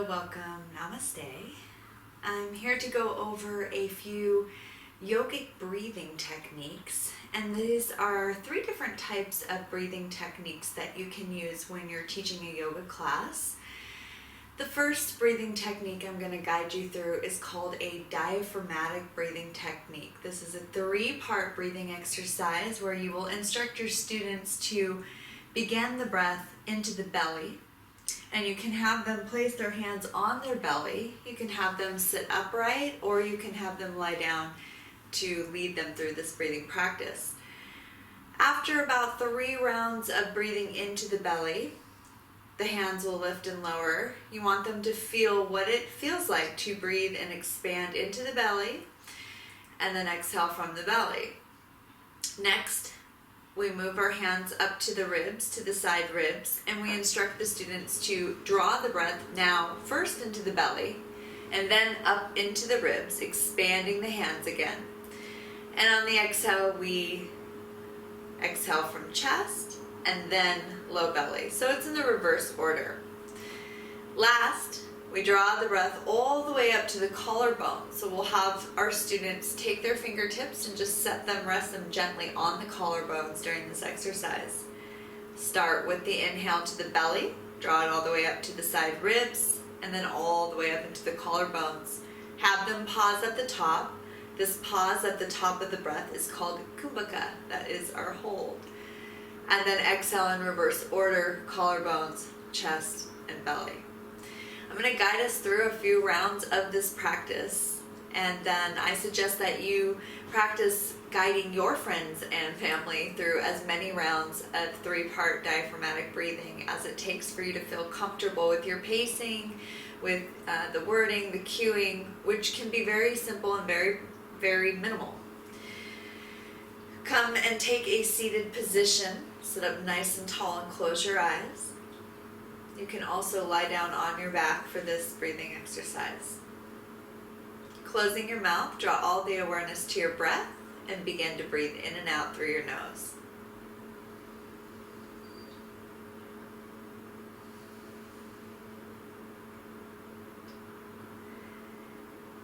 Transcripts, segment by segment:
welcome, namaste. I'm here to go over a few yogic breathing techniques, and these are 3 different types of breathing techniques that you can use when you're teaching a yoga class. The first breathing technique I'm going to guide you through is called a diaphragmatic breathing technique. This is a 3-part breathing exercise where you will instruct your students to begin the breath into the belly. And you can have them place their hands on their belly. You can have them sit upright, or you can have them lie down to lead them through this breathing practice. After about 3 rounds of breathing into the belly, the hands will lift and lower. You want them to feel what it feels like to breathe and expand into the belly, and then exhale from the belly. Next, we move our hands up to the ribs, to the side ribs, and we instruct the students to draw the breath now first into the belly and then up into the ribs, expanding the hands again. And on the exhale, we exhale from chest and then low belly. So it's in the reverse order. Last, we draw the breath all the way up to the collarbone. So we'll have our students take their fingertips and just rest them gently on the collarbones during this exercise. Start with the inhale to the belly, draw it all the way up to the side ribs, and then all the way up into the collarbones. Have them pause at the top. This pause at the top of the breath is called kumbhaka. That is our hold. And then exhale in reverse order, collarbones, chest, and belly. I'm going to guide us through a few rounds of this practice, and then I suggest that you practice guiding your friends and family through as many rounds of 3-part diaphragmatic breathing as it takes for you to feel comfortable with your pacing, with the wording, the cueing, which can be very simple and very, very minimal. Come and take a seated position. Sit up nice and tall and close your eyes. You can also lie down on your back for this breathing exercise. Closing your mouth, draw all the awareness to your breath and begin to breathe in and out through your nose.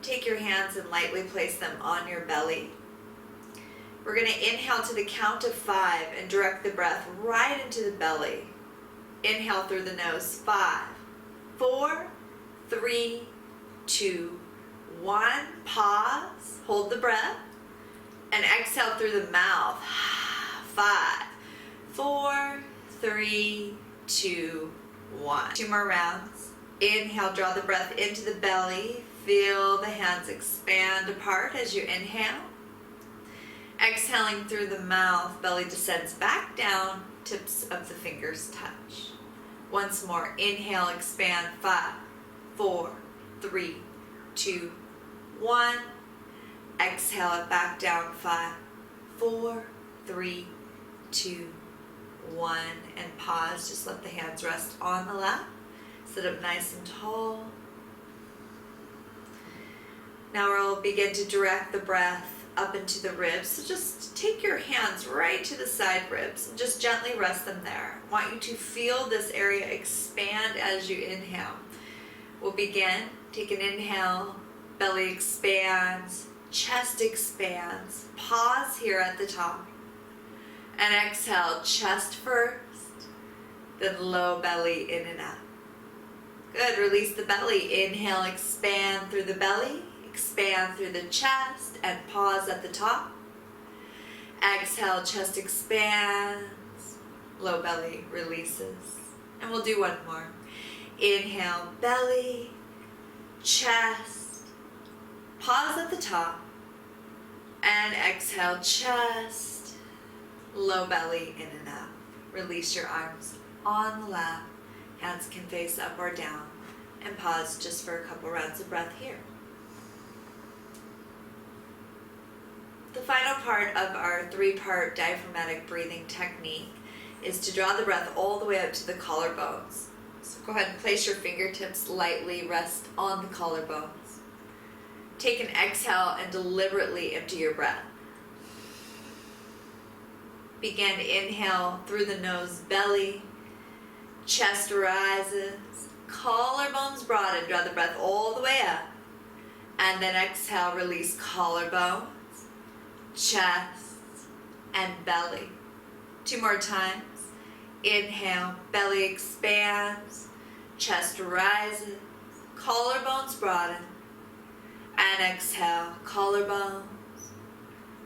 Take your hands and lightly place them on your belly. We're going to inhale to the count of 5 and direct the breath right into the belly. Inhale through the nose, 5, 4, 3, 2, 1. Pause, hold the breath, and exhale through the mouth. 5, 4, 3, 2, 1. 2 more rounds. Inhale, draw the breath into the belly. Feel the hands expand apart as you inhale. Exhaling through the mouth, belly descends back down, tips of the fingers touch. Once more, inhale, expand, 5, 4, 3, 2, 1. Exhale it back down, 5, 4, 3, 2, 1. And pause, just let the hands rest on the lap. Sit up nice and tall. Now we'll begin to direct the breath up into the ribs. So just take your hands right to the side ribs and just gently rest them there. I want you to feel this area expand as you inhale. We'll begin. Take an inhale, belly expands, chest expands. Pause here at the top. And exhale, chest first, then low belly in and out. Good, release the belly. Inhale, expand through the belly. Expand through the chest and pause at the top. Exhale, chest expands, low belly releases. And we'll do one more. Inhale, belly, chest, pause at the top, and exhale, chest, low belly in and out. Release your arms on the lap. Hands can face up or down, and pause just for a couple rounds of breath here. The final part of our 3-part diaphragmatic breathing technique is to draw the breath all the way up to the collarbones. So go ahead and place your fingertips lightly, rest on the collarbones. Take an exhale and deliberately empty your breath. Begin to inhale through the nose, belly, chest rises, collarbones broaden, draw the breath all the way up. And then exhale, release collarbones, chest, and belly. 2 more times. Inhale, belly expands, chest rises, collarbones broaden. And exhale, collarbones,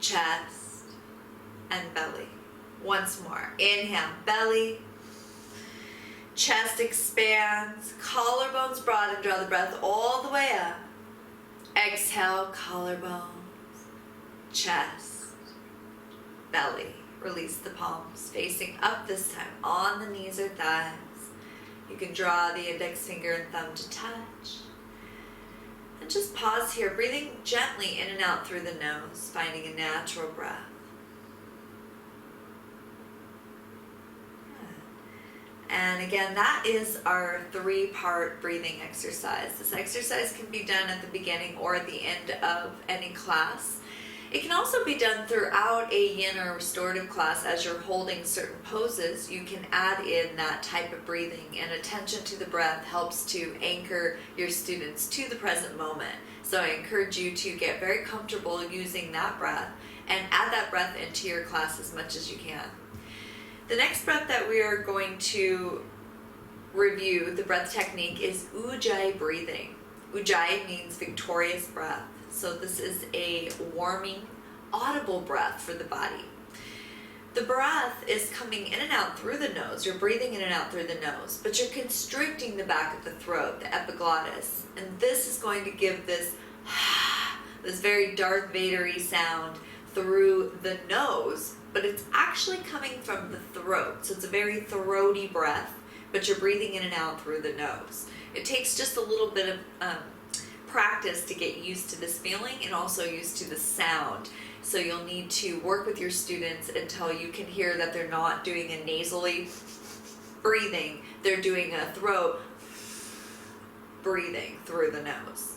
chest, and belly. Once more. Inhale, belly, chest expands, collarbones broaden, draw the breath all the way up. Exhale, collarbones, chest, belly. Release the palms, facing up this time, on the knees or thighs. You can draw the index finger and thumb to touch. And just pause here, breathing gently in and out through the nose, finding a natural breath. And again, that is our 3-part breathing exercise. This exercise can be done at the beginning or at the end of any class. It can also be done throughout a yin or restorative class as you're holding certain poses. You can add in that type of breathing, and attention to the breath helps to anchor your students to the present moment. So I encourage you to get very comfortable using that breath and add that breath into your class as much as you can. The next breath that we are going to review, the breath technique, is Ujjayi breathing. Ujjayi means victorious breath. So this is a warming, audible breath for the body. The breath is coming in and out through the nose. You're breathing in and out through the nose, but you're constricting the back of the throat, the epiglottis. And this is going to give this very Darth Vader-y sound through the nose, but it's actually coming from the throat. So it's a very throaty breath, but you're breathing in and out through the nose. It takes just a little bit of practice to get used to this feeling and also used to the sound. So you'll need to work with your students until you can hear that they're not doing a nasally breathing, they're doing a throat breathing through the nose.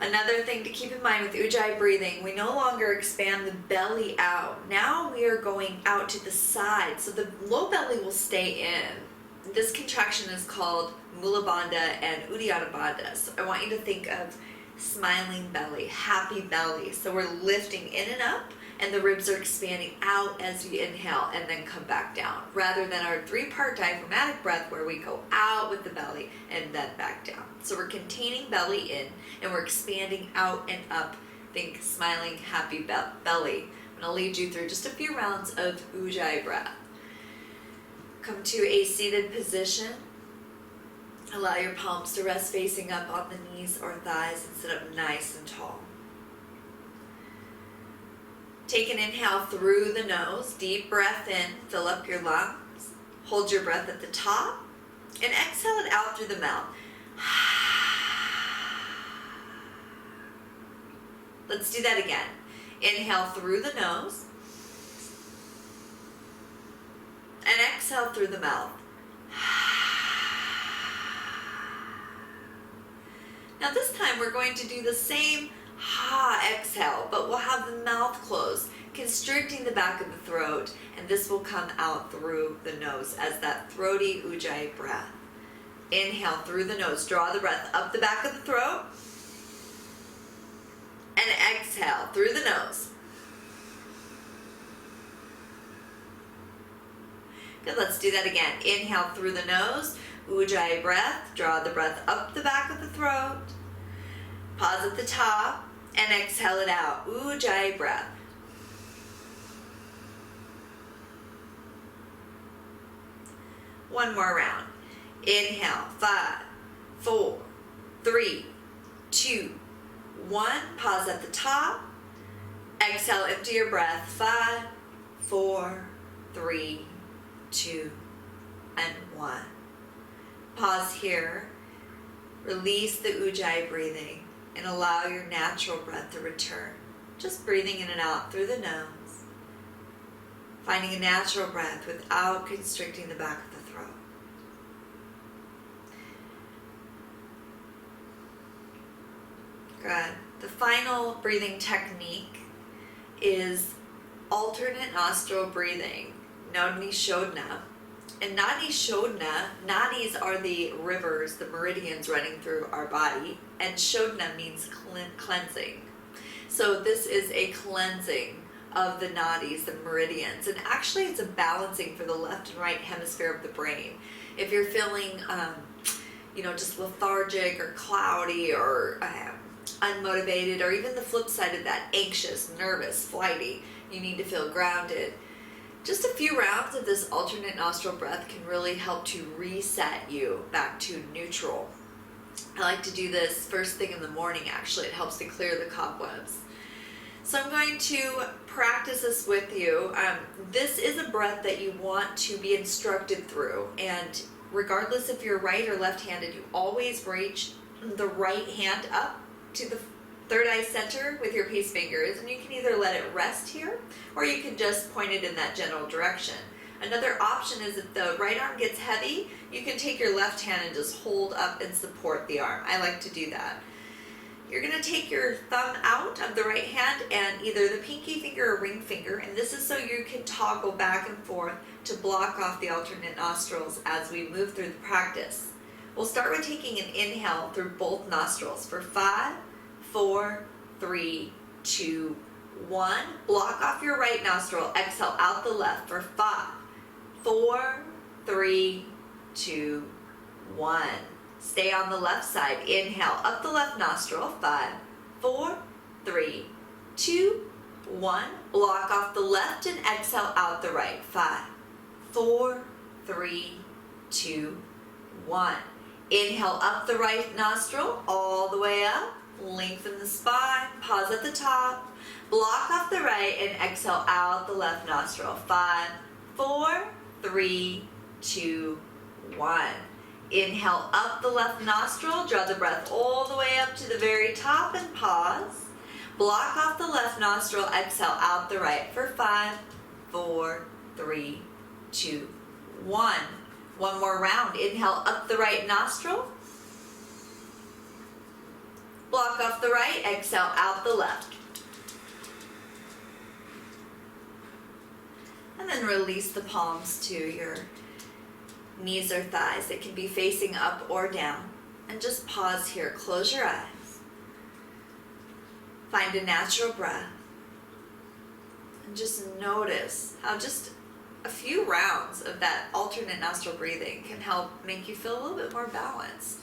Another thing to keep in mind with Ujjayi breathing, we no longer expand the belly out. Now we are going out to the side, so the low belly will stay in. This contraction is called Mula Bandha and Uddiyana Bandha. So I want you to think of smiling belly, happy belly. So we're lifting in and up, and the ribs are expanding out as we inhale and then come back down, rather than our 3-part diaphragmatic breath where we go out with the belly and then back down. So we're containing belly in and we're expanding out and up. Think smiling, happy belly. I'm going to lead you through just a few rounds of Ujjayi breath. Come to a seated position. Allow your palms to rest facing up on the knees or thighs and sit up nice and tall. Take an inhale through the nose, deep breath in, fill up your lungs. Hold your breath at the top and exhale it out through the mouth. Let's do that again. Inhale through the nose and exhale through the mouth. Now this time we're going to do the same exhale, but we'll have the mouth closed, constricting the back of the throat, and this will come out through the nose as that throaty Ujjayi breath. Inhale through the nose, draw the breath up the back of the throat, and exhale through the nose. Good, let's do that again. Inhale through the nose, Ujjayi breath, draw the breath up the back of the throat, pause at the top, and exhale it out, Ujjayi breath. One more round. Inhale, 5, 4, 3, 2, 1. Pause at the top. Exhale, empty your breath. 5, 4, 3, 2, and 1. Pause here. Release the Ujjayi breathing and allow your natural breath to return. Just breathing in and out through the nose. Finding a natural breath without constricting the back of the throat. Good. The final breathing technique is alternate nostril breathing, Nodni Shodhana. And Nadi Shodhana, nadis are the rivers, the meridians running through our body, and Shodhana means cleansing. So this is a cleansing of the nadis, the meridians, and actually it's a balancing for the left and right hemisphere of the brain. If you're feeling, just lethargic or cloudy or unmotivated, or even the flip side of that, anxious, nervous, flighty, you need to feel grounded. Just a few rounds of this alternate nostril breath can really help to reset you back to neutral. I like to do this first thing in the morning, actually. It helps to clear the cobwebs. So I'm going to practice this with you. This is a breath that you want to be instructed through, and regardless if you're right or left-handed, you always reach the right hand up to the third eye center with your peace fingers, and you can either let it rest here or you can just point it in that general direction. Another option is if the right arm gets heavy, you can take your left hand and just hold up and support the arm. I like to do that. You're going to take your thumb out of the right hand and either the pinky finger or ring finger, and this is so you can toggle back and forth to block off the alternate nostrils as we move through the practice. We'll start with taking an inhale through both nostrils for 5, 4, 3, 2, 1. Block off your right nostril. Exhale out the left for 5, 4, 3, 2, 1. Stay on the left side. Inhale up the left nostril. 5, 4, 3, 2, 1. Block off the left and exhale out the right. 5, 4, 3, 2, 1. Inhale up the right nostril all the way up. Lengthen the spine, pause at the top, block off the right and exhale out the left nostril. 5, 4, 3, 2, 1. Inhale up the left nostril, draw the breath all the way up to the very top and pause. Block off the left nostril, exhale out the right for 5, 4, 3, 2, 1. One more round. Inhale up the right nostril. Block off the right, exhale out the left. And then release the palms to your knees or thighs. It can be facing up or down. And just pause here. Close your eyes. Find a natural breath. And just notice how just a few rounds of that alternate nostril breathing can help make you feel a little bit more balanced.